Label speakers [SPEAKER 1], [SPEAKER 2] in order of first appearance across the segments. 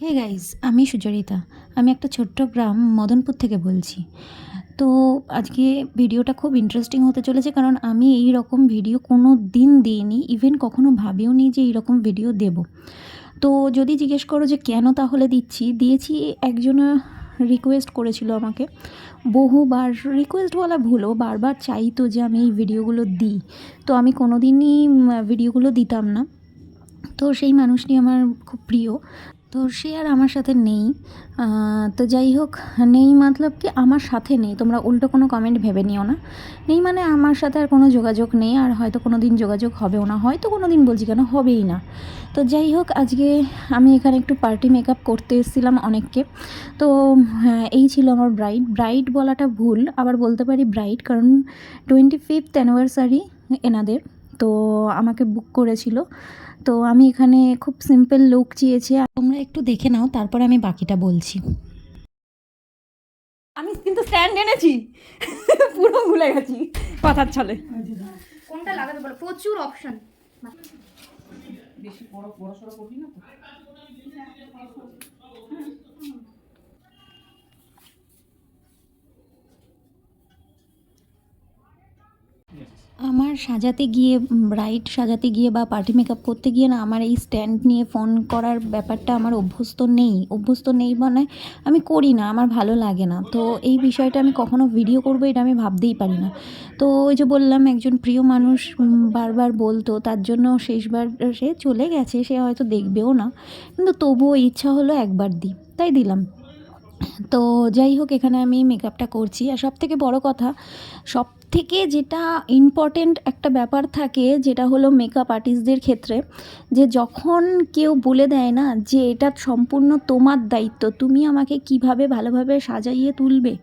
[SPEAKER 1] Hey guys, আমি সুচরিতা। আমি একটা ছোট্ট গ্রাম মদনপুর থেকে বলছি। তো আজকে ভিডিওটা খুব ইন্টারেস্টিং হতে চলেছে, কারণ আমি এই রকম ভিডিও কোনো দিন দিইনি, ইভেন কখনো ভাবিও নি যে এইরকম ভিডিও দেব। তো যদি জিজ্ঞেস করো যে কেন তাহলে দিয়েছি, একজন রিকোয়েস্ট করেছিল আমাকে বহুবার। রিকোয়েস্ট বলা ভুলও, বারবার চাইতো যে আমি এই ভিডিওগুলো দিই। তো আমি কোনো দিনই ভিডিওগুলো দিতাম না। তো সেই মানুষটি আমার খুব প্রিয়। তো সে আর আমার সাথে নেই। তো যাই হোক, নেই মতলব কি আমার সাথে নেই, তোমরা উল্টো কোনো কমেন্ট ভেবে নিও না। নেই মানে আমার সাথে আর কোনো যোগাযোগ নেই, আর হয়তো কোনো দিন যোগাযোগ হবেও না, হয়তো কোনো দিন বলছি কেন, হবেই না। তো যাই হোক, আজকে আমি এখানে একটু পার্টি মেকআপ করতে এসেছিলাম অনেককে। তো হ্যাঁ, এই ছিল আমার ব্রাইড বলাটা ভুল, আবার বলতে পারি ব্রাইড, কারণ 25th অ্যানিভার্সারি এনাদের। তো আমাকে বুক করেছিল। তো আমি এখানে খুব সিম্পল লুক চেয়েছি, তোমরা একটু দেখে নাও, তারপর আমি বাকিটা বলছি।
[SPEAKER 2] আমি কিন্তু স্ট্যান্ড এনেছি, পুরো ভুলে গেছি কথার ছলে।
[SPEAKER 3] কোনটা লাগাতে বলো, প্রচুর অপশন।
[SPEAKER 2] বেশি বড় সড়ো করবি না তো।
[SPEAKER 1] আমার সাজাতে গিয়ে, ব্রাইড সাজাতে গিয়ে বা পার্টি মেকআপ করতে গিয়ে না, আমার এই স্ট্যান্ড নিয়ে ফোন করার ব্যাপারটা আমার অভ্যস্ত নেই মানে আমি করি না, আমার ভালো লাগে না। তো এই বিষয়টা আমি কখনো ভিডিও করবো এটা আমি ভাবতেই পারি না। তো ওই যে বললাম, একজন প্রিয় মানুষ বারবার বলতো, তার জন্য শেষবার সে চলে গেছে, সে হয়তো দেখবেও না, কিন্তু তবুও ইচ্ছা হলো একবার দিই, তাই দিলাম। তো যাই হোক, এখানে আমি মেকআপটা করছি। আর সবথেকে বড় কথা, সবথেকে যেটা ইম্পর্টেন্ট একটা ব্যাপার থাকে, যেটা হলো মেকআপ আর্টিস্টদের ক্ষেত্রে, যে যখন কেউ বলে দেয় না যে এটা সম্পূর্ণ তোমার দায়িত্ব, তুমি আমাকে কিভাবে ভালোভাবে সাজাইয়ে তুলবে,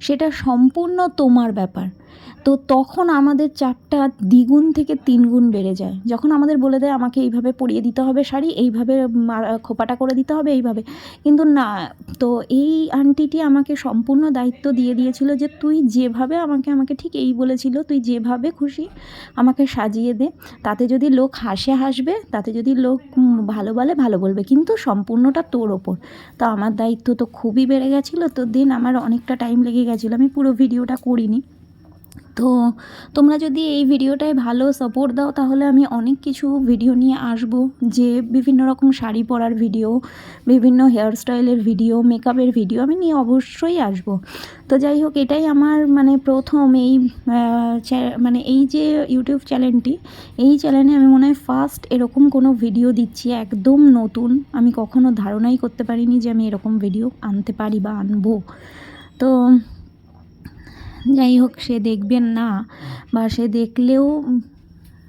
[SPEAKER 1] সেটা সম্পূর্ণ তোমার ব্যাপার। তো তখন আমাদের চাপটা দ্বিগুণ থেকে তিনগুণ বেড়ে যায়, যখন আমাদের বলে দেয় আমাকে এইভাবে পরিয়ে দিতে হবে শাড়ি, এইভাবে খোপাটা করে দিতে হবে, এইভাবে। কিন্তু না, তো এই আন্টিটি আমাকে সম্পূর্ণ দায়িত্ব দিয়ে দিয়েছিল যে তুই যেভাবে আমাকে ঠিক এই বলেছিল, তুই যেভাবে খুশি আমাকে সাজিয়ে দে, তাতে যদি লোক হাসবে, তাতে যদি লোক ভালো বলে ভালো বলবে, কিন্তু সম্পূর্ণটা তোর ওপর। তো আমার দায়িত্ব তো খুবই বেড়ে গেছিলো। তো দিন আমার অনেকটা টাইম লেগে গেছিলো, আমি পুরো ভিডিওটা করিনি। তো তোমরা যদি এই ভিডিওটায় ভালো সাপোর্ট দাও, তাহলে আমি অনেক কিছু ভিডিও নিয়ে আসব, যে বিভিন্ন রকম শাড়ি পরার ভিডিও, বিভিন্ন হেয়ারস্টাইলের ভিডিও, মেকআপের ভিডিও আমি নিয়ে অবশ্যই আসব। তো যাই হোক, এটাই আমার মানে প্রথম এই মানে এই যে ইউটিউব চ্যানেলটি, এই চ্যানেলে আমি মনে হয় ফার্স্ট এরকম কোনো ভিডিও দিচ্ছি, একদম নতুন। আমি কখনো ধারণাই করতে পারিনি যে আমি এরকম ভিডিও আনতে পারি বা আনবো। তো যাই হোক, সে দেখবেন না বা সে দেখলেও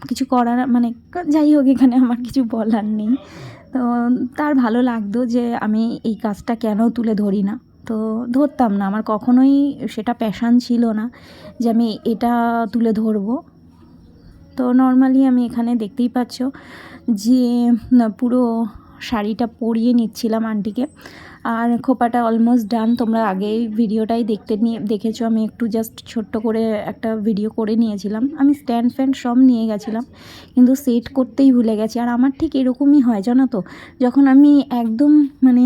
[SPEAKER 1] কিছু করার মানে, যাই হোক, এখানে আমার কিছু বলার নেই। তো তার ভালো লাগতো যে আমি এই কাজটা কেন তুলে ধরি না। তো ধরতাম না, আমার কখনোই সেটা প্যাশান ছিল না যে আমি এটা তুলে ধরবো। তো নর্মালি আমি এখানে দেখতেই পাচ্ছ যে পুরো শাড়িটা পরিয়ে নিচ্ছিলাম আন্টিকে, আর খোপাটা অলমোস্ট ডান। তোমরা আগেই ভিডিওটাই দেখেছো, আমি একটু জাস্ট ছোট্ট করে একটা ভিডিও করে নিয়েছিলাম। আমি স্ট্যান্ড ফ্যান্ড সব নিয়ে গেছিলাম, কিন্তু সেট করতেই ভুলে গেছি। আর আমার ঠিক এরকমই হয়, জানো তো, যখন আমি একদম মানে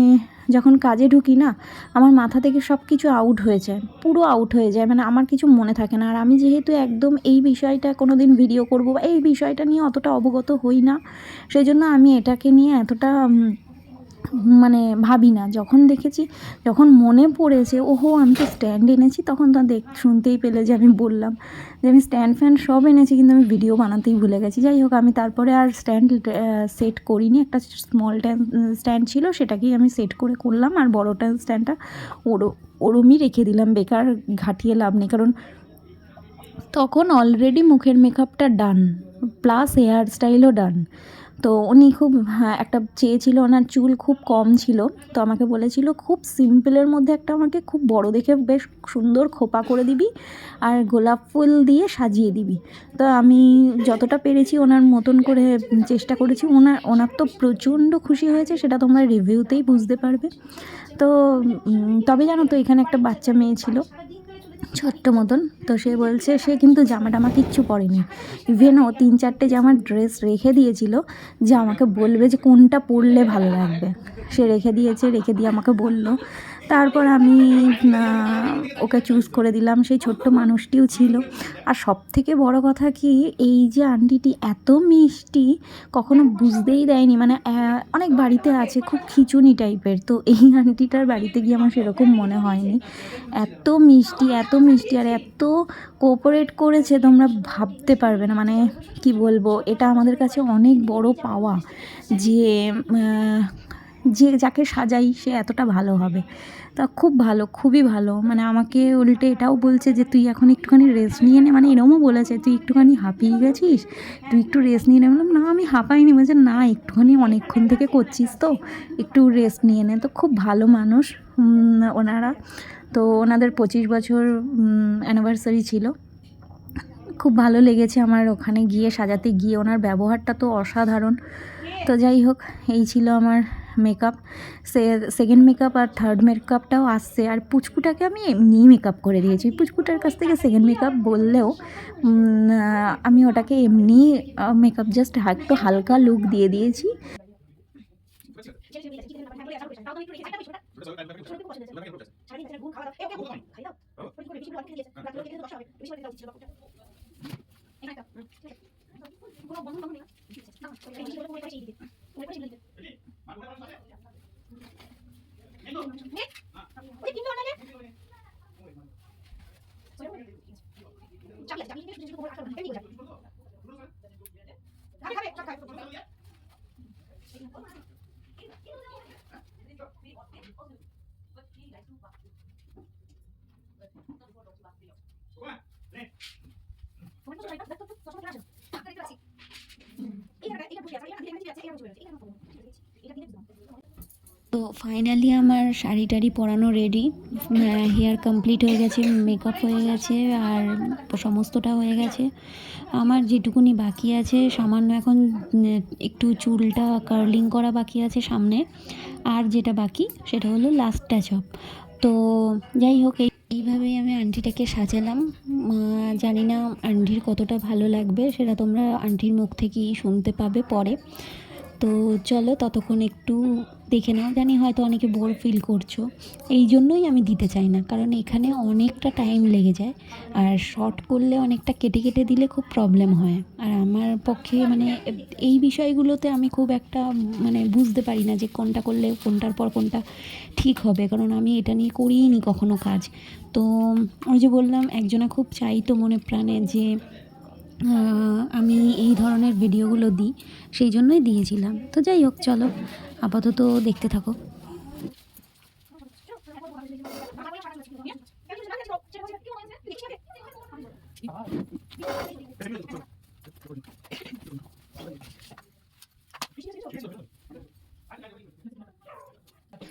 [SPEAKER 1] যখন কাজে ঢুকি না, আমার মাথা থেকে সব কিছু আউট হয়ে যায়, পুরো আউট হয়ে যায়, মানে আমার কিছু মনে থাকে না। আর আমি যেহেতু একদম এই বিষয়টা কোনো দিন ভিডিও করবো বা এই বিষয়টা নিয়ে অতটা অবগত হই না, সেই জন্য আমি এটাকে নিয়ে এতটা মানে ভাবি না। যখন মনে পড়েছে, ওহো আমি তো স্ট্যান্ড এনেছি, তখন তো শুনতেই পেলে যে আমি বললাম যে আমি স্ট্যান্ড ফ্যান সব এনেছি, কিন্তু আমি ভিডিও বানাতেই ভুলে গেছি। যাই হোক, আমি তারপরে আর স্ট্যান্ড সেট করিনি, একটা স্মল স্ট্যান্ড ছিল, সেটাকেই আমি সেট করে করলাম, আর বড়টা স্ট্যান্ডটা ওরমই রেখে দিলাম, বেকার ঘাটিয়ে লাভ নেই, কারণ তখন অলরেডি মুখের মেকআপটা ডান, প্লাস হেয়ার স্টাইলও ডান। তো উনি খুব একটা চেয়েছিল, ওনার চুল খুব কম ছিল, তো আমাকে বলেছিল খুব সিম্পলের মধ্যে একটা আমাকে খুব বড় দেখে বেশ সুন্দর খোপা করে দিবি, আর গোলাপ ফুল দিয়ে সাজিয়ে দিবি। তো আমি যতটা পেরেছি ওনার মতন করে চেষ্টা করেছি। ওনার তো প্রচণ্ড খুশি হয়েছে, সেটা তোমরা রিভিউতেই বুঝতে পারবে। তো তবে জানো তো, এখানে একটা বাচ্চা মেয়ে ছিল, ছোট্ট মতন। তো সে বলছে সে কিন্তু জামা টামা কিচ্ছু পরেনি, ইভেন ও 3-4টে জামার ড্রেস রেখে দিয়েছিল যে আমাকে বলবে যে কোনটা পরলে ভালো লাগবে। সে রেখে দিয়েছে, রেখে দিয়ে আমাকে বলল। তারপর আমি ওকে চুজ করে দিলাম। সেই ছোট্ট মানুষটিও ছিল। আর সবথেকে বড় কথা কি, এই যে আন্টিটি এত মিষ্টি কখনো বুঝতেই দেয়নি। মানে অনেক বাড়িতে আছে খুব খিচুনি টাইপের, তো এই আন্টিটার বাড়িতে গিয়ে আমার সেরকম মনে হয়নি। এত মিষ্টি, এত মিষ্টি, আর এত কোঅপারেট করেছে তোমরা ভাবতে পারবে না। মানে কি বলবো, এটা আমাদের কাছে অনেক বড় পাওয়া যে যে যাকে সাজাই সে এতটা ভালো হবে। তা খুব ভালো, খুবই ভালো। মানে আমাকে উল্টে এটাও বলছে যে তুই এখন একটুখানি রেস্ট নিয়ে নে, মানে এরমও বলেছে তুই একটুখানি হাঁপিয়ে গেছিস, তুই একটু রেস্ট নিয়ে নে। বললাম না আমি হাঁপাইনি। বলছে না একটুখানি অনেকক্ষণ থেকে করছিস তো একটু রেস্ট নিয়ে নে। তো খুব ভালো মানুষ ওনারা। তো ওনাদের 25 বছর অ্যানিভার্সারি ছিল। খুব ভালো লেগেছে আমার ওখানে গিয়ে, সাজাতে গিয়ে। ওনার ব্যবহারটা তো অসাধারণ। তো যাই হোক, এই ছিল আমার মেকআপ। সেকেন্ড মেকআপ আর থার্ড মেকআপটাও আসছে। আর পুচকুটাকে আমি এমনিই মেকআপ করে দিয়েছি। পুচকুটার কাছ থেকে সেকেন্ড মেকআপ বললেও আমি ওটাকে এমনি মেকআপ জাস্ট একটু হালকা লুক দিয়ে দিয়েছি। তো ফাইনালি আমার শাড়ি টাড়ি পরানো রেডি, হেয়ার কমপ্লিট হয়ে গেছে, মেকআপ হয়ে গেছে, আর সমস্তটা হয়ে গেছে। আমার যেটুকুনি বাকি আছে সামান্য এখন একটু চুলটা কার্লিং করা বাকি আছে সামনে, আর যেটা বাকি সেটা হলো লাস্ট টাচ আপ। তো যাই হোক, এইভাবেই আমি আন্টিটাকে সাজালাম। জানি না আন্টির কতটা ভালো লাগবে, সেটা তোমরা আন্টির মুখ থেকেই শুনতে পাবে পরে। তো চলো ততক্ষণ একটু দেখে নাও। জানি হয়তো অনেকে বোর ফিল করছো, এই জন্যই আমি দিতে চাই না, কারণ এখানে অনেকটা টাইম লেগে যায়, আর শর্ট করলে অনেকটা কেটে কেটে দিলে খুব প্রবলেম হয়। আর আমার পক্ষে মানে এই বিষয়গুলোতে আমি খুব একটা মানে বুঝতে পারি না যে কোনটা করলে কোনটার পর কোনটা ঠিক হবে, কারণ আমি এটা নিয়ে করিই নি কখনো কাজ। তো ওই যে বললাম, একজনা খুব চাইতো মনে প্রাণে যে আমি এই ধরনের ভিডিওগুলো দিই, সেই জন্যই দিয়েছিলাম। তো যাই হোক, চলো আপাতত দেখতে থাকো।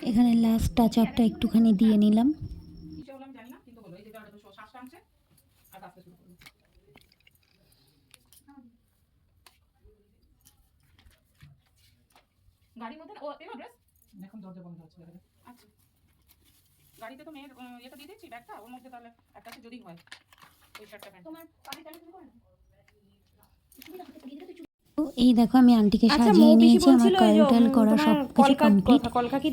[SPEAKER 1] এখানে লাস্ট টাচ আপটা একটুখানি দিয়ে নিলাম।
[SPEAKER 2] গাড়ির মধ্যে ও এলো ড্রেস এখন দরজা বন্ধ আছে। আচ্ছা, গাড়িতে তো মেয়ের এটা দিয়ে দিচ্ছি ব্যাগটা, ওর মধ্যে তাহলে একটা আছে যদি হয় ওই শার্টটা প্যান্ট। তোমার পাটি টালি তুমি করো না।
[SPEAKER 1] এই দেখো আমি আন্টিকে সাজিয়ে নিয়েছি, আমার কার্ল করা সব কিছু কমপ্লিট।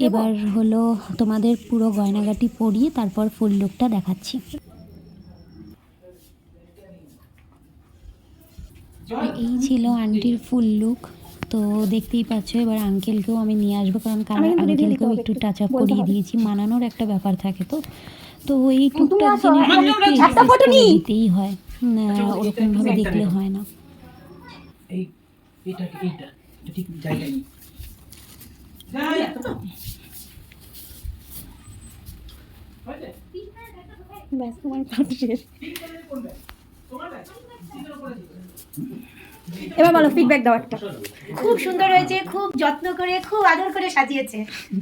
[SPEAKER 1] এবার হলো তোমাদের পুরো গয়নাগাটি পরিয়ে তারপর ফুল লুকটা দেখাচ্ছি। এই ছিল আন্টির ফুল লুক। তো দেখতেই পাচ্ছ, এবার আঙ্কেলকেও আমি নিয়ে আসবো, কারণ আঙ্কেলকেও একটু টাচ আপ করিয়ে দিয়েছি। মানানোর একটা ব্যাপার থাকে, তো এই টুকটাক জিনিস দিতেই হয়, ওরকমভাবে দেখলে হয় না।
[SPEAKER 4] এইটা ঠিক জায়গায়
[SPEAKER 2] ব্যাস তোমার কাজ শেষ। এবার বলো ফিডব্যাক দাও একটা।
[SPEAKER 3] খুব সুন্দর হয়েছে, খুব যত্ন করে খুব আদর করে সাজিয়েছে,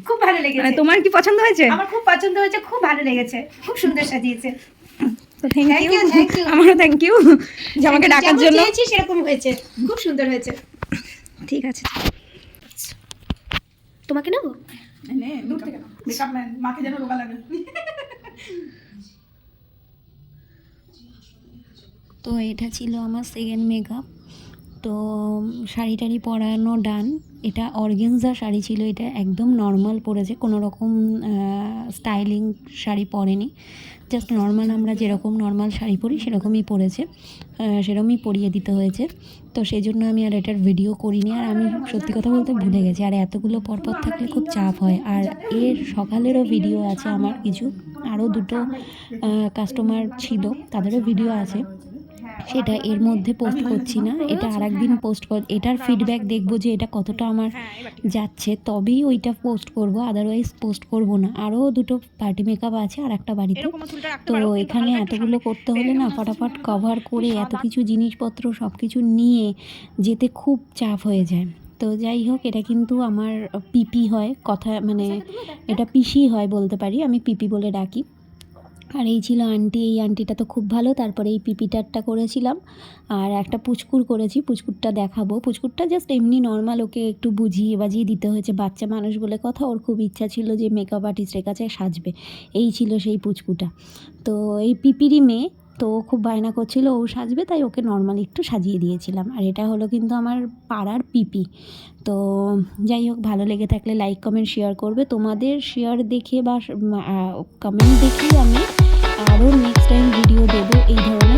[SPEAKER 3] খুব ভালো লেগেছে।
[SPEAKER 2] মানে তোমার কি পছন্দ হয়েছে?
[SPEAKER 3] আমার খুব পছন্দ হয়েছে, খুব ভালো লেগেছে, খুব সুন্দর সাজিয়েছে।
[SPEAKER 2] তো thank
[SPEAKER 3] Thank
[SPEAKER 2] you,
[SPEAKER 3] you, thank you.
[SPEAKER 2] আমারও থ্যাংক ইউ যে আমাকে ডাকার
[SPEAKER 3] যেমন
[SPEAKER 2] জন্য।
[SPEAKER 3] চেয়েছি সেরকম হয়েছে, খুব সুন্দর হয়েছে।
[SPEAKER 2] ঠিক আছে,
[SPEAKER 3] তোমাকে নেবো?
[SPEAKER 2] নে দূর থেকে মেকআপ ম্যান, মাকে যেন রোগা লাগে।
[SPEAKER 1] তো এটা ছিল আমার সেকেন্ড মেকআপ। তো শাড়ি টাড়ি পরানো ডান। এটা অর্গেনজা শাড়ি ছিল, এটা একদম নর্মাল পরেছে, কোনো রকম স্টাইলিং শাড়ি পরেনি, জাস্ট নর্মাল আমরা যেরকম নর্মাল শাড়ি পরি সেরকমই পরেছে, সেরকমই পরিয়ে দিতে হয়েছে। তো সেই জন্য আমি আর এটার ভিডিও করিনি, আর আমি সত্যি কথা বলতে ভুলে গেছি, আর এতগুলো পরপর থাকলে খুব চাপ হয়। আর এর সকালেরও ভিডিও আছে আমার কিছু, আরও দুটো কাস্টমার ছিল তাদেরও ভিডিও আছে, সেটা এর মধ্যে পোস্ট করছি না, এটা আরেকদিন পোস্ট কর, এটার ফিডব্যাক দেখবো যে এটা কতটা আমার যাচ্ছে, তবেই ওইটা পোস্ট করব, আদারওয়াইজ পোস্ট করব না। আরও দুটো পার্টি মেকআপ আছে আর একটা বাড়িতে। তো এখানে এতগুলো করতে হলে না ফটাফট কভার করে এত কিছু জিনিসপত্র সব কিছু নিয়ে যেতে খুব চাপ হয়ে যায়। তো যাই হোক, এটা কিন্তু আমার পিপি হয়, কথা মানে এটা পিসি হয় বলতে পারি, আমি পিপি বলে ডাকি। আর এই ছিল আন্টি, এই আন্টিটা তো খুব ভালো। তারপরে এই পিপিটারটা করেছিলাম, আর একটা পুচকুর করেছি, পুচকুরটা দেখাবো। পুচকুরটা জাস্ট এমনি নর্মাল, ওকে একটু বুঝিয়ে বাজিয়ে দিতে হয়েছে, বাচ্চা মানুষ বলে কথা, ওর খুব ইচ্ছা ছিল যে মেকআপ আর্টিস্টের কাছে সাজবে, এই ছিল সেই পুচকুটা। তো এই পিপিরই মেয়ে, তো ও খুব বায়না করছিল ও সাজবে, তাই ওকে নর্মালি একটু সাজিয়ে দিয়েছিলাম। আর এটা হলো কিন্তু আমার পাড়ার পিপি। তো যাই হোক, ভালো লেগে থাকলে লাইক কমেন্ট শেয়ার করবে, তোমাদের শেয়ার দেখে বা কমেন্ট দেখেই আমি আরও নেক্সট টাইম ভিডিও দেবো এই ধরনের।